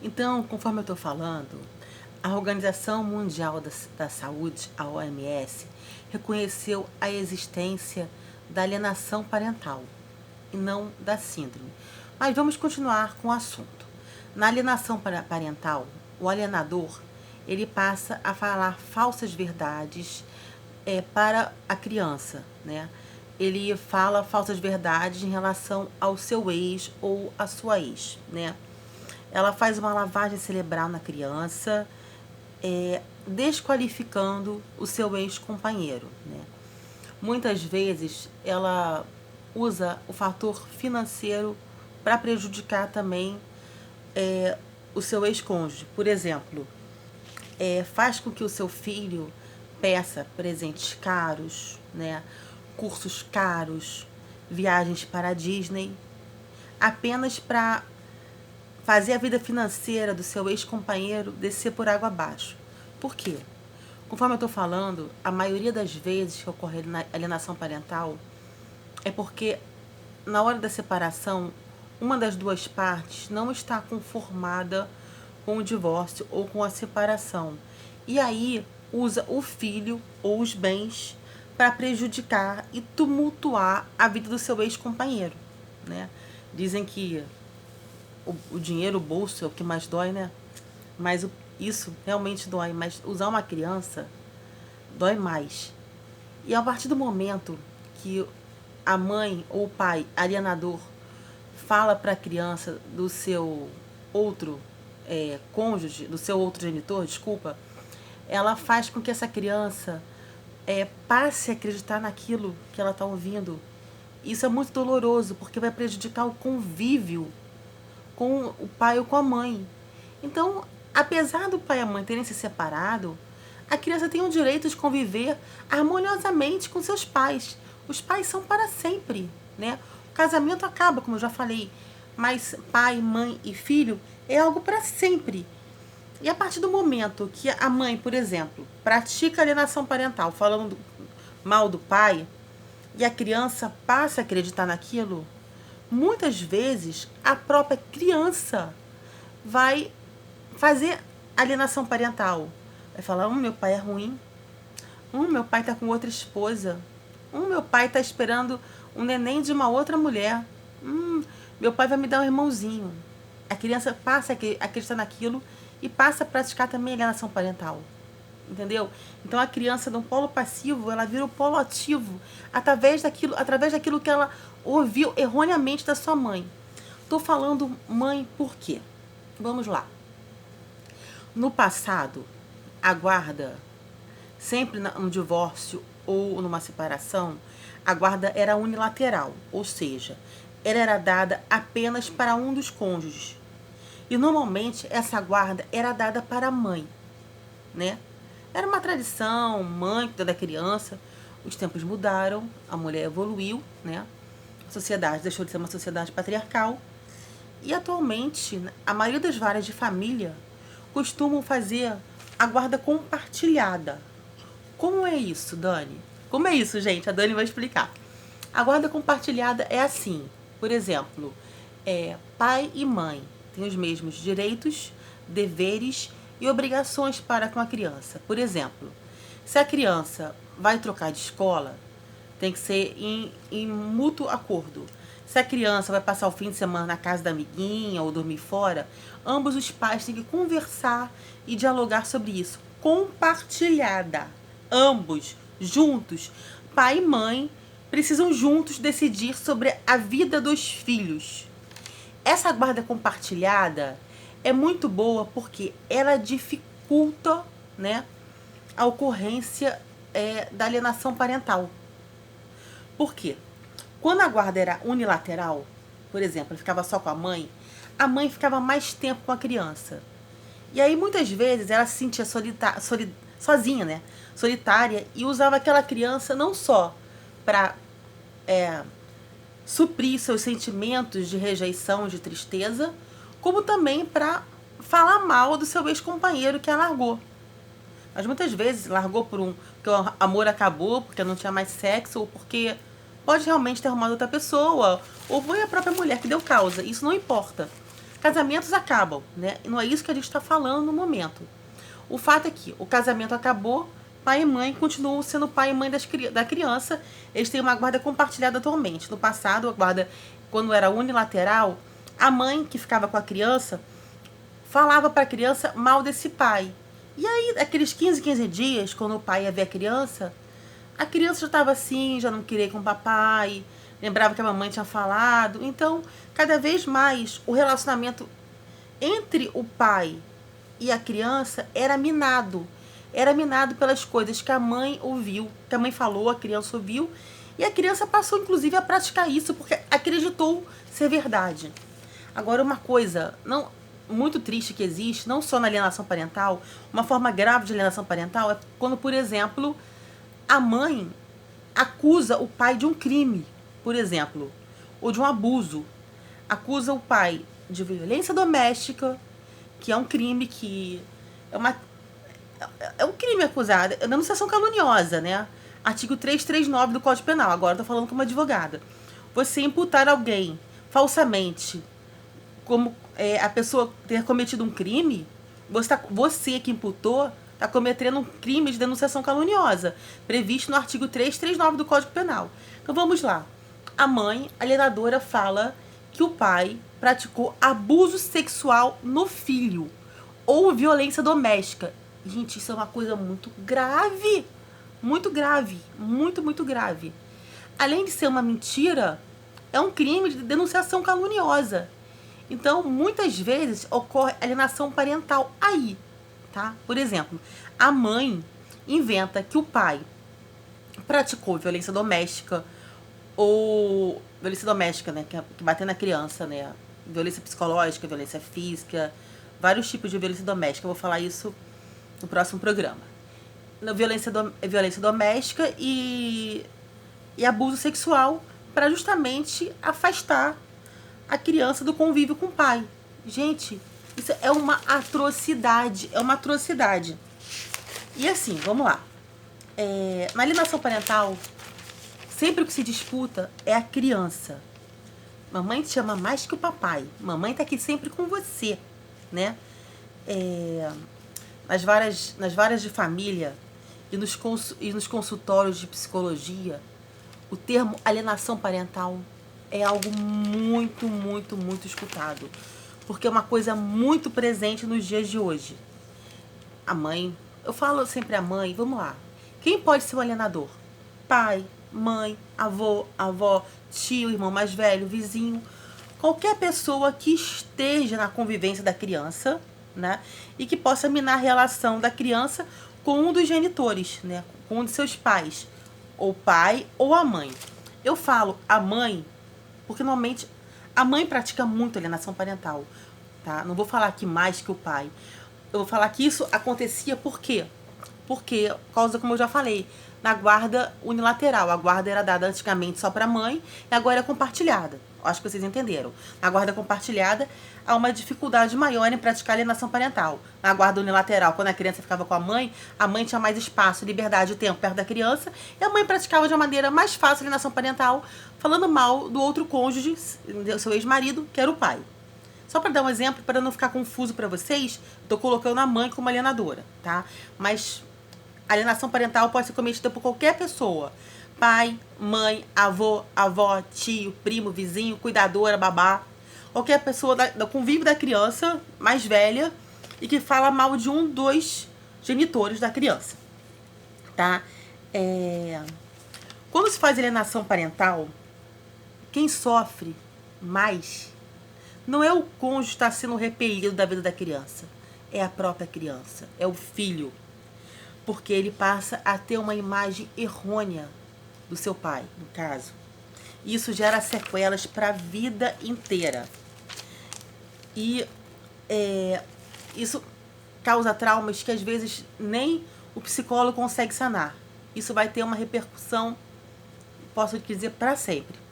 Então, conforme eu estou falando, a Organização Mundial da Saúde, a OMS, reconheceu a existência da alienação parental e não da síndrome. Mas vamos continuar com o assunto. Na alienação parental, o alienador ele passa a falar falsas verdades para a criança, né? Ele fala falsas verdades em relação ao seu ex ou à sua ex, né? Ela faz uma lavagem cerebral na criança, desqualificando o seu ex-companheiro, né? Muitas vezes ela usa o fator financeiro para prejudicar também o seu ex-cônjuge. Por exemplo, faz com que o seu filho peça presentes caros, né? Cursos caros, viagens para a Disney, apenas para fazer a vida financeira do seu ex-companheiro descer por água abaixo. Por quê? Conforme eu estou falando, a maioria das vezes que ocorre na alienação parental é porque na hora da separação, uma das duas partes não está conformada com o divórcio ou com a separação. E aí usa o filho ou os bens para prejudicar e tumultuar a vida do seu ex-companheiro, né? Dizem que o dinheiro, o bolso é o que mais dói, né? Mas isso realmente dói, mas usar uma criança dói mais. E a partir do momento que a mãe ou o pai alienador fala para a criança do seu outro cônjuge, do seu outro genitor, desculpa, ela faz com que essa criança passe a acreditar naquilo que ela está ouvindo. Isso é muito doloroso, porque vai prejudicar o convívio com o pai ou com a mãe. Então, apesar do pai e a mãe terem se separado, a criança tem o direito de conviver harmoniosamente com seus pais. Os pais são para sempre, né? O casamento acaba, como eu já falei, mas pai, mãe e filho é algo para sempre. E a partir do momento que a mãe, por exemplo, pratica alienação parental, falando mal do pai, e a criança passa a acreditar naquilo, muitas vezes a própria criança vai fazer alienação parental. Vai falar, meu pai é ruim. Meu pai tá com outra esposa. Meu pai tá esperando um neném de uma outra mulher. Meu pai vai me dar um irmãozinho. A criança passa a acreditar naquilo e passa a praticar também alienação parental. Entendeu? Então a criança de um polo passivo, ela vira o polo ativo através daquilo que ela ouviu erroneamente da sua mãe. Tô falando mãe por quê? Vamos lá. No passado, a guarda, sempre no divórcio ou numa separação, a guarda era unilateral, ou seja, ela era dada apenas para um dos cônjuges. E normalmente essa guarda era dada para a mãe, né? Era uma tradição, mãe cuida da criança. Os tempos mudaram, a mulher evoluiu, né? A sociedade deixou de ser uma sociedade patriarcal. E atualmente, a maioria das varas de família costumam fazer a guarda compartilhada. Como é isso, Dani? Como é isso, gente? A Dani vai explicar. A guarda compartilhada é assim. Por exemplo, pai e mãe têm os mesmos direitos, deveres e obrigações para com a criança. Por exemplo, se a criança vai trocar de escola, tem que ser em mútuo acordo. Se a criança vai passar o fim de semana na casa da amiguinha ou dormir fora, ambos os pais têm que conversar e dialogar sobre isso. Compartilhada. Ambos, juntos, pai e mãe, precisam juntos decidir sobre a vida dos filhos. Essa guarda compartilhada é muito boa porque ela dificulta, né, a ocorrência da alienação parental. Por quê? Quando a guarda era unilateral, por exemplo, ficava só com a mãe ficava mais tempo com a criança. E aí, muitas vezes, ela se sentia sozinha, né? Solitária, e usava aquela criança não só para suprir seus sentimentos de rejeição, de tristeza, como também para falar mal do seu ex-companheiro que a largou. Mas muitas vezes largou porque o amor acabou, porque não tinha mais sexo, ou porque pode realmente ter arrumado outra pessoa, ou foi a própria mulher que deu causa. Isso não importa. casamentos acabam, né? E não é isso que a gente está falando no momento. O fato é que o casamento acabou, pai e mãe continuam sendo pai e mãe da criança. Eles têm uma guarda compartilhada atualmente. No passado, a guarda, quando era unilateral, a mãe que ficava com a criança falava para a criança mal desse pai. E aí, aqueles 15 dias, quando o pai ia ver a criança já estava assim, já não queria ir com o papai, lembrava que a mamãe tinha falado. Então, cada vez mais, o relacionamento entre o pai e a criança era minado. Era minado pelas coisas que a mãe ouviu, que a mãe falou, a criança ouviu. E a criança passou, inclusive, a praticar isso, porque acreditou ser verdade. Agora, uma coisa não muito triste que existe, não só na alienação parental, uma forma grave de alienação parental é quando, por exemplo, a mãe acusa o pai de um crime, por exemplo, ou de um abuso. Acusa o pai de violência doméstica, que é um crime que é um crime acusado, é denunciação caluniosa, né? Artigo 339 do Código Penal. Agora eu tô falando como advogada. Você imputar alguém falsamente como a pessoa ter cometido um crime, você que imputou está cometendo um crime de denunciação caluniosa, previsto no artigo 339 do Código Penal. Então vamos lá. A mãe, alienadora, fala que o pai praticou abuso sexual no filho ou violência doméstica. Gente, isso é uma coisa muito grave. Muito grave. Muito, muito grave. Além de ser uma mentira, é um crime de denunciação caluniosa. Então, muitas vezes ocorre alienação parental aí, tá? Por exemplo, a mãe inventa que o pai praticou violência doméstica ou violência doméstica, né, que bater na criança, né? Violência psicológica, violência física, vários tipos de violência doméstica. Eu vou falar isso no próximo programa. Violência doméstica e abuso sexual para justamente afastar a criança do convívio com o pai. Gente, isso é uma atrocidade. É uma atrocidade. E assim, vamos lá. Na alienação parental, sempre o que se disputa é a criança. Mamãe te ama mais que o papai. Mamãe tá aqui sempre com você, né? Nas varas de família e nos consultórios de psicologia, o termo alienação parental é algo muito, muito, muito escutado. Porque é uma coisa muito presente nos dias de hoje. A mãe, eu falo sempre a mãe, vamos lá. Quem pode ser um alienador? Pai, mãe, avô, avó, tio, irmão mais velho, vizinho. Qualquer pessoa que esteja na convivência da criança, né? E que possa minar a relação da criança com um dos genitores, né? Com um de seus pais. Ou pai ou a mãe. Eu falo a mãe porque normalmente a mãe pratica muito alienação parental, tá? Não vou falar aqui mais que o pai. Eu vou falar que isso acontecia por quê? Porque, por causa, como eu já falei, na guarda unilateral. A guarda era dada antigamente só para a mãe e agora é compartilhada. Acho que vocês entenderam. Na guarda compartilhada, há uma dificuldade maior em praticar alienação parental. Na guarda unilateral, quando a criança ficava com a mãe tinha mais espaço, liberdade e tempo perto da criança, e a mãe praticava de uma maneira mais fácil a alienação parental, falando mal do outro cônjuge, seu ex-marido, que era o pai. Só para dar um exemplo, para não ficar confuso para vocês, estou colocando a mãe como alienadora, tá? Mas a alienação parental pode ser cometida por qualquer pessoa. Pai, mãe, avô, avó, tio, primo, vizinho, cuidadora, babá. Qualquer pessoa do convívio da criança mais velha e que fala mal de um dos genitores da criança, tá? Quando se faz alienação parental, quem sofre mais não é o cônjuge que está sendo repelido da vida da criança, é a própria criança, é o filho. Porque ele passa a ter uma imagem errônea do seu pai, no caso. Isso gera sequelas para a vida inteira. E isso causa traumas que às vezes nem o psicólogo consegue sanar. Isso vai ter uma repercussão, posso dizer, para sempre.